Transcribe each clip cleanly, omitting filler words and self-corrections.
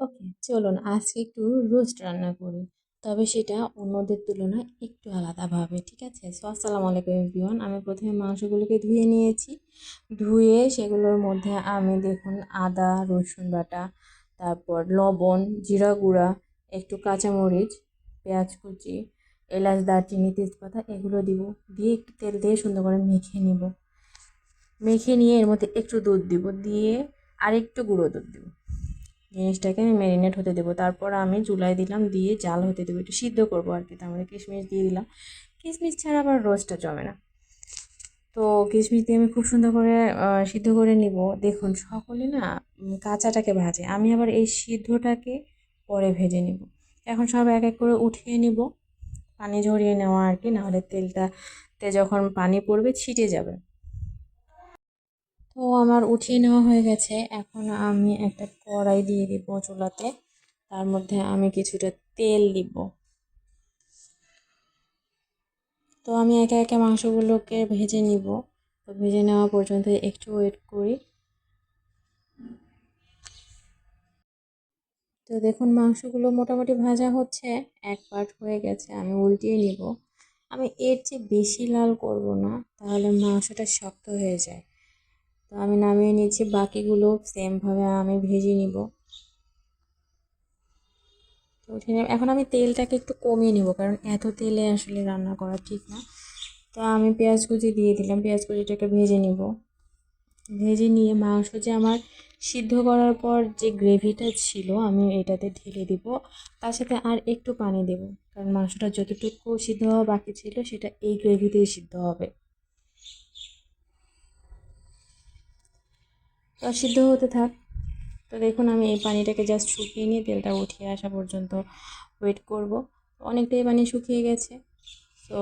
ওকে, চলুন আজকে একটু রোস্ট রান্না করি। তবে সেটা অন্যদের তুলনায় একটু আলাদাভাবে, ঠিক আছে? সো আসসালামু আলাইকুম এভরিওয়ান। আমি প্রথমে মাংসগুলোকে ধুয়ে নিয়েছি। ধুয়ে সেগুলোর মধ্যে আমি দেখুন আদা, রসুন বাটা, তারপর লবণ, জিরা গুঁড়া, একটু কাঁচামরিচ, পেঁয়াজ কুচি, এলাচ, দারচিনি, তেজপাতা এগুলো দিব। দিয়ে একটু তেল দিয়ে সুন্দর করে মেখে নিব। মেখে নিয়ে এর মধ্যে একটু দুধ দিব, দিয়ে আরেকটু গুঁড়ো দুধ দিব। জিনিসটাকে আমি ম্যারিনেট হতে দেবো। তারপর আমি চুলায় দিলাম, দিয়ে জাল হতে দেবো, একটু সিদ্ধ করবো আর কি। তার মধ্যে কিশমিশ দিয়ে দিলাম। কিশমিশ ছাড়া আবার রোস্টটা জমে না। তো কিশমিশ দিয়ে আমি খুব সুন্দর করে সিদ্ধ করে নিব। দেখুন সকলে না কাঁচাটাকে ভাজে, আমি আবার এই সিদ্ধটাকে পরে ভেজে নিব। এখন সব এক এক করে উঠিয়ে নিব, পানি ঝরিয়ে নেওয়া আর কি, নাহলে তেলটাতে যখন পানি পড়বে ছিটে যাবে। তো আমার উঠিয়ে নেওয়া হয়ে গেছে। এখন আমি একটা কড়াই দিয়ে দিব চুলাতে। তার মধ্যে আমি কিছুটা তেল দিব। তো আমি একে একে মাংসগুলোকে ভেজে নিব। তো ভেজে নেওয়া পর্যন্ত একটু ওয়েট করি। তো দেখুন মাংসগুলো মোটামুটি ভাজা হচ্ছে, এক পার্ট হয়ে গেছে, আমি উল্টিয়ে নিব। আমি এর চেয়ে বেশি লাল করব না, তাহলে মাংসটা শক্ত হয়ে যায়। তো আমি নামিয়ে নিচ্ছি, বাকিগুলো সেমভাবে আমি ভেজে নিব। তো উঠিয়ে এখন আমি তেলটাকে একটু কমিয়ে নিব, কারণ এত তেলে আসলে রান্না করা ঠিক না। তো আমি পেঁয়াজ কুচি দিয়ে দিলাম, পেঁয়াজ কুচিটাকে ভেজে নিব। ভেজে নিয়ে মাংস যে আমার সিদ্ধ করার পর যে গ্রেভিটা ছিল আমি এটাতে ঢেলে দিব। তার সাথে আর একটু পানি দেব, কারণ মাংসটা যতটুকু সিদ্ধ হওয়া বাকি ছিল সেটা এই গ্রেভিতেই সিদ্ধ হবে। তো সিদ্ধ হতে থাক। তো দেখুন আমি এই পানিটাকে জাস্ট শুকিয়ে নিয়ে তেলটা উঠিয়ে আসা পর্যন্ত ওয়েট করব। অনেকটাই পানি শুকিয়ে গেছে। তো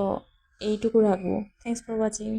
এইটুকু রাখবো। Thanks for watching.